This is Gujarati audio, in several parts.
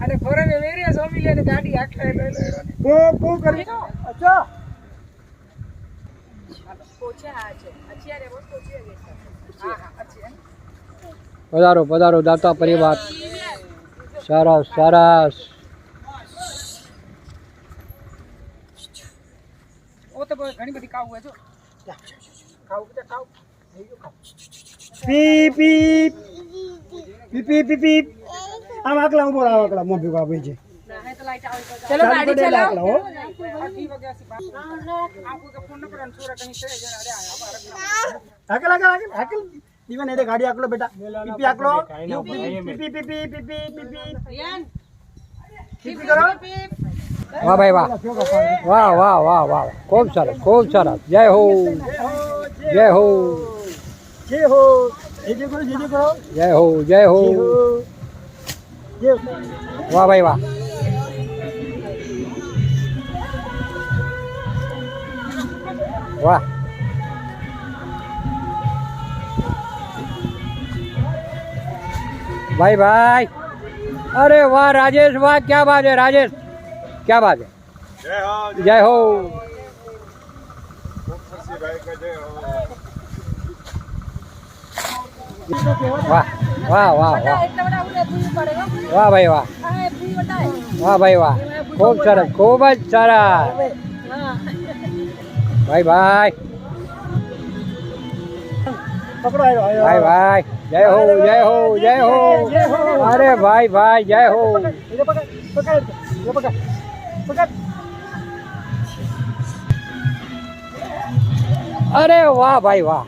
અને ફોરને વેરિયા સોમી લે ગાડી આખલા કો કરી અચ્છા પોચે આ છે અચિયારે બસ પોચે હા હા અચિયારે પધારો પધારો દાતા પરિવાર સરસ સરસ ઓ તો ઘણી બધી કાવ હોય જો ખાવ કે ખાવ પી પી પી પી પી પી આમ આકલા ઉભો રાવ આકલા મોભી બાબી છે ચલો ગાડી ચલાવો આથી વગ્યા સી બાપ આપકો કે ફોન નંબર છોરા કहीं से जरा अरे આકલા આકલા આકલ દીવા ને ગાડી આકલો બેટા પી આકલો પી પી પી પી પી પી રિયાન પી કરો વાહ ભાઈ વાહ વાહ વાહ વાહ વાહ ખૂબ સરસ જય હો જય હો જય હો જય કરો જય હો જય હો જય વાહ ભાઈ વાહ વાહ भाई भाई अरे वाह राजेश वाह क्या बात है राजेश क्या बात है जय हो वाह वाह वाह वाह वाह भाई वाह वाह भाई वाह खूब सरस भाई भाई પકડો આયો भाई भाई जय हो जय हो जय हो अरे भाई भाई जय हो ये पकड़ पकड़ ये पकड़ पकड़ अरे वाह भाई वाह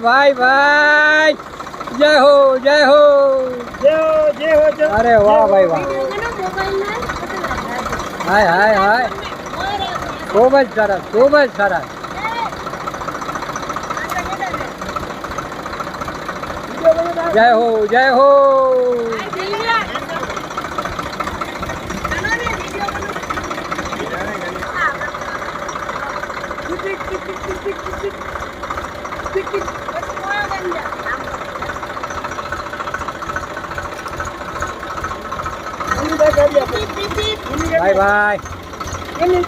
भाई भाई जय हो जय हो जय हो अरे वाह भाई वाह हाय हाय हाय खूब सरस जय हो जय हो भाई भाई अरे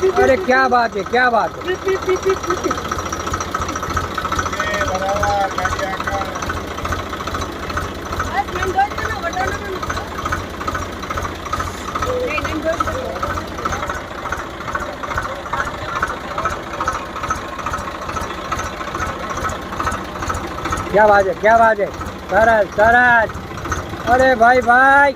क्या बात है क्या बात है सरस अरे भाई भाई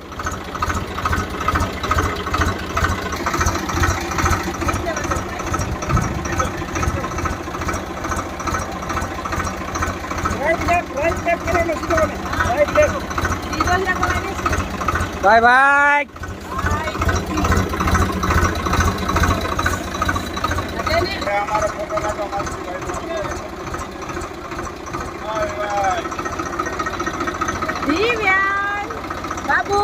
बाय बाय દિવ્યાન બાબુ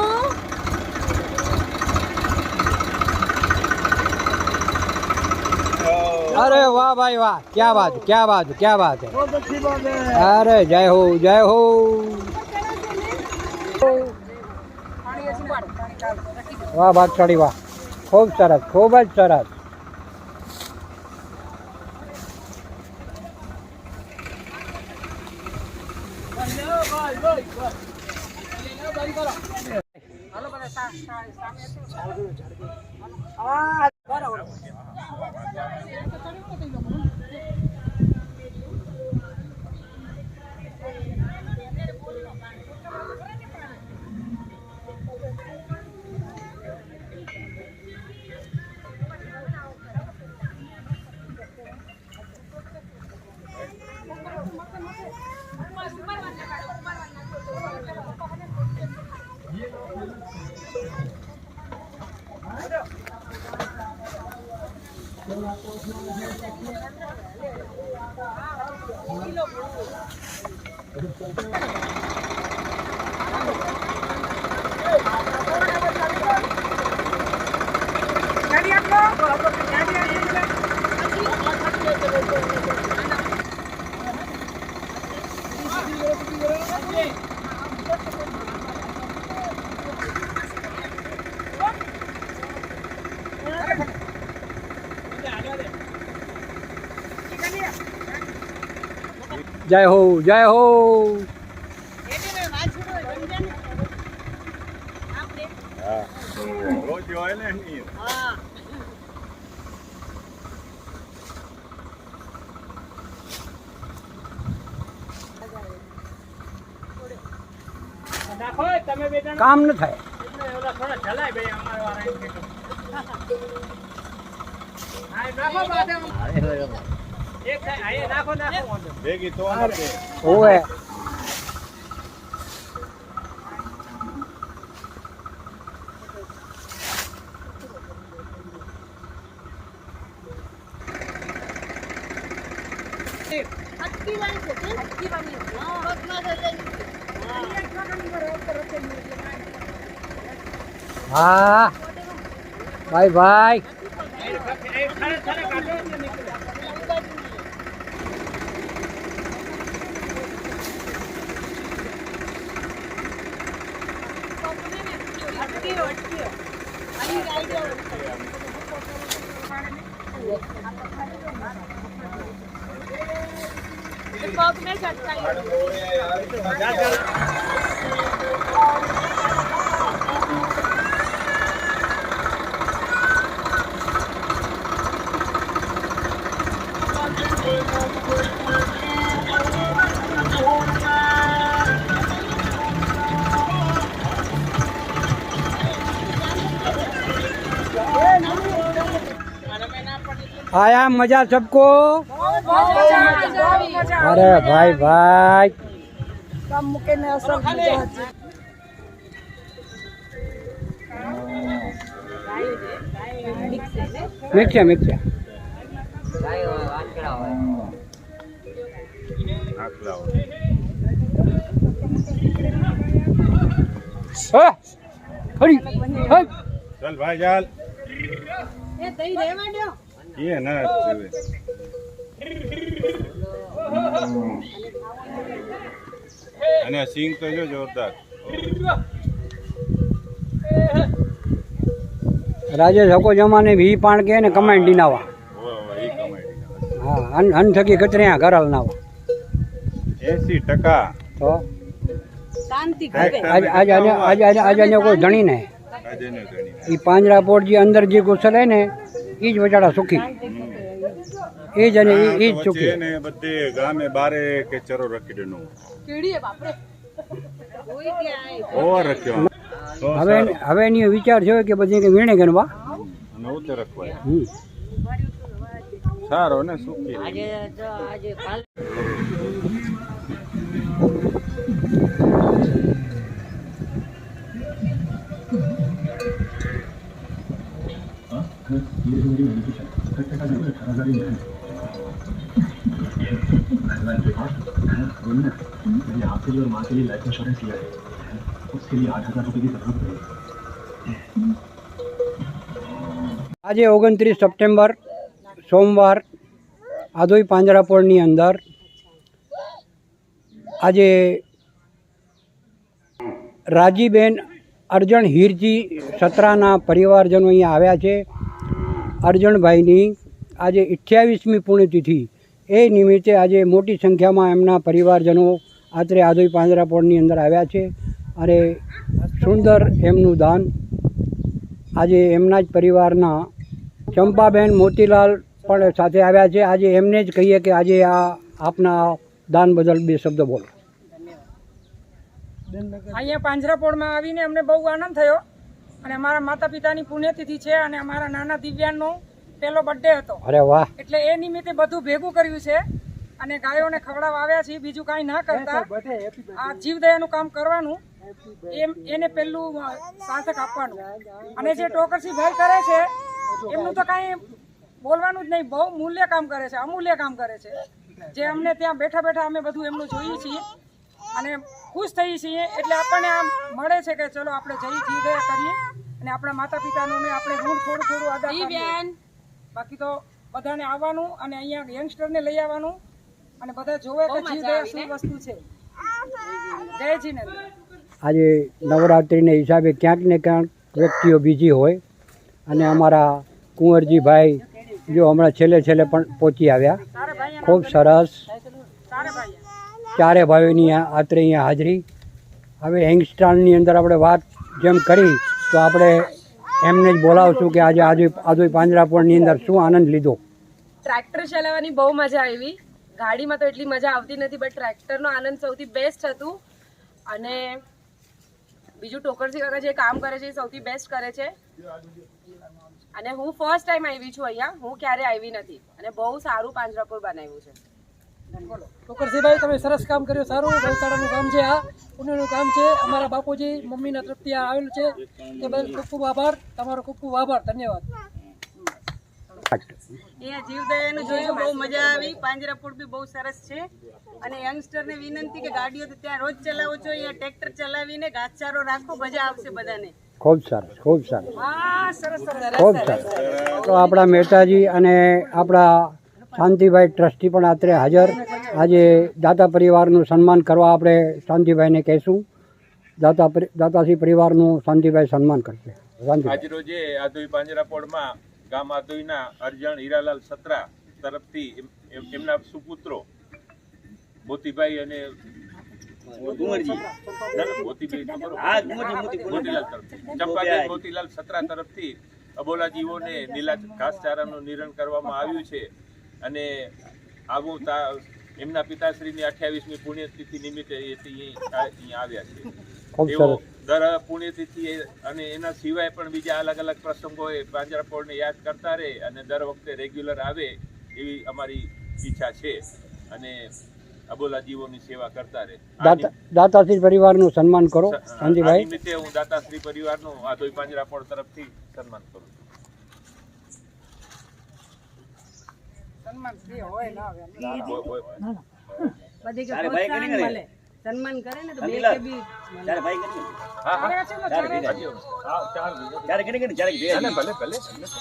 अरे वाह भाई वाह क्या बात है बहुत अच्छी बात है अरे जय हो वाह बात चढ़ी वाह खूब सरस જય હો જય હો. કામ ન થાય. ઓવે હા ભાઈ ભાઈ. आया मजा सबको? अरे भाई भाई मिक्स है मिक्स है. चल भाई चल ये ना અને સિંગ તો જો જોરદાર. राजेश हको जमाने भी पाण के ने कमाई डीनावा. એ કમાઈ हाँ अन थकी कतरे घर हलनावा 80% तो શાંતિ आज आज आज आज आज आज कोई धनी नहीं. આજે ને ઘણી ये પાંજરા પોટ जी अंदर जी घुसल है ने ई ज वचाड़ा सुखी એ જ અને એ જ સુખી. છે ને બધે ગામે બારે કે ચરો રાખી દેનો કેડી હે બાપ રે કોઈ કે આય ઓવર રાખ્યો તો હવે એની વિચાર છે કે બધી કે વીણે ગણવા અને ઉતે રાખવાય સારો ને સુખી આજે કાલ आपके लिए और माँ के लिए लाइफ इंश्योरेंस लिया है, उसके लिए 8,000 रुपये की जरूरत पड़ेगी. આજે 29 સપ્ટેમ્બર સોમવાર આધોઈ પાંજરાપોળની અંદર આજે રાજીબેન અરજણ હીરજી સત્રાના પરિવારજનો અહીંયા આવ્યા છે. અરજણભાઈની આજે 28મી પુણ્યતિથિ એ નિમિત્તે આજે મોટી સંખ્યામાં એમના પરિવારજનો આત્રે આધોઈ પાંજરાપોળની અંદર આવ્યા છે અને સુંદર એમનું દાન આજે એમના જ પરિવારના ચંપાબેન મોતીલાલ પણ સાથે આવ્યા છે. આજે એમને જ કહીએ કે આજે આ આપના દાન બદલ બે શબ્દ બોલો. અહીંયા પાંજરાપોળમાં આવીને અમને બહુ આનંદ થયો અને અમારા માતા પિતાની પુણ્યતિથિ છે અને અમારા નાના દિવ્યાંગનો પહેલો બર્થડે હતો. અરે વાહ. એટલે એ નિમિત્તે બધું ભેગું કર્યું છે અને ગાયોને ખવડાવવા આવ્યા છીએ. બીજું કાંઈ ના કરતા આ જીવદયાનું કામ કરવાનું એને પેલું સાર્થક આપવાનું. અને જે ટોકરસી ભાઈ કરે છે એમનું તો કાંઈ બોલવાનું જ નહીં. બહુ મૂલ્ય કામ કરે છે, અમૂલ્ય કામ કરે છે. જે અમને ત્યાં બેઠા બેઠા અમે બધું એમનું જોઈએ છીએ અને ખુશ થઈએ છીએ. એટલે આપણને આમ મળે છે કે ચલો આપણે જીવદયા કરીએ અને આપણા માતા પિતાનું ને આપણે ઋણ થોડું થોડું અદા કરીએ. બાકી તો બધાને આવવાનું અને અહીંયા યંગસ્ટરને લઈ આવવાનું અને બધા જોવે કે જીવદયા શું વસ્તુ છે. જય જીનેન્દ્ર. આજે નવરાત્રિને હિસાબે ક્યાંક ને ક્યાંક વ્યક્તિઓ બીજી હોય અને અમારા કુંવરજીભાઈ જો હમણાં છેલ્લે પણ પહોંચી આવ્યા. ખૂબ સરસ. ચારે ભાઈઓની આત્રે અહીંયા હાજરી. હવે યંગસ્ટરની અંદર આપણે વાત જેમ કરી તો આપણે એમને જ બોલાવશું કે આજે આદોઈ પાંજરાપોળની અંદર શું આનંદ લીધો. ટ્રેક્ટર ચલાવવાની બહુ મજા આવી. ગાડીમાં તો એટલી મજા આવતી નથી, બટ ટ્રેક્ટરનો આનંદ સૌથી બેસ્ટ હતું. અને બીજું ટોકરસી કાકા જે કામ કરે છે એ સૌથી બેસ્ટ કરે છે. અને હું ફર્સ્ટ ટાઈમ આવી છું અહીંયા, હું ક્યારે આવી નથી અને બહુ સારું પાંજરાપોળ બનાવ્યું છે. ટોકરસીભાઈ, તમે સરસ કામ કર્યું, સારું ગૌશાળાનું કામ છે, આ પુણ્યનું કામ છે. અમારા બાપુજી મમ્મીના તરફથી આ આવેલું છે, એ બદલ ખૂબ ખૂબ આભાર, તમારો ખૂબ ખૂબ આભાર, ધન્યવાદ. અહીંયા જીવદયાનું જોયું, બહુ મજા આવી. પાંજરાપોળ બી બહુ સરસ છે. અને યંગસ્ટરને વિનંતી કે ગાડીઓ તો ત્યાં રોજ ચલાવો છો, અહીંયા ટ્રેક્ટર ચલાવીને ઘાસચારો રાખો, મજા આવશે બધાને. ખૂબ સરસ, ખૂબ સરસ, ખૂબ સરસ. તો આપણા મહેતાજી અને આપણા શાંતિભાઈ ટ્રસ્ટી પણ અત્રે હાજર. આજે દાતા પરિવારનું સન્માન કરવા આપણે શાંતિભાઈને કહેશું. દાતાશ્રી પરિવારનું શાંતિભાઈ સન્માન કરશે. આજરોજે આદોઈ પાંજરાપોળમાં ગામ આદોઈના અરજણ હીરાલાલ સત્રા તરફથી એમના સુપુત્રો મોતીભાઈ અને મોતીલાલ સત્રા તરફથી અબોલા જીવોને લીલા ઘાસચારાનું નિરણ કરવામાં આવ્યું છે. અને આવું એમના પિતાશ્રીની 28મી પુણ્યતિથિ નિમિત્તે અહીંયા આવ્યા છે. તેઓ દર પુણ્યતિથિ અને એના સિવાય પણ બીજા અલગ અલગ પ્રસંગોએ પાંજરાપોળને યાદ કરતા રહે અને દર વખતે રેગ્યુલર આવે એવી અમારી ઈચ્છા છે. અને અબોલા જીવોની સેવા કરતા રહે. દાતાશ્રી પરિવારનું સન્માન કરો શાંતિભાઈ. નિમિત્તે હું દાતાશ્રી પરિવારનું આદોઈ પાંજરાપોળ તરફથી સન્માન કરું છું. સન્માન કરે ને તો બે કે બી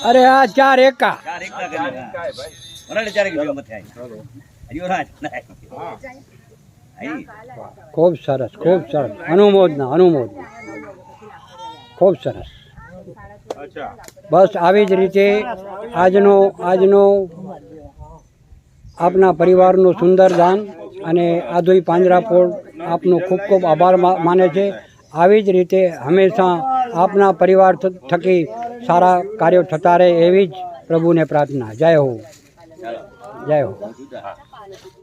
અરે આ 4 એકા ખૂબ સરસ, ખૂબ સરસ. અનુમોદના ખૂબ સરસ. બસ આવી જ રીતે આજનો આપના પરિવારનું સુંદર દાન અને આદોઈ પાંજરાપોળ આપનો ખૂબ ખૂબ આભાર માને છે. આવી જ રીતે હંમેશા આપના પરિવાર થકી સારા કાર્યો થતા રહે એવી જ પ્રભુને પ્રાર્થના. જય હો, જય હો.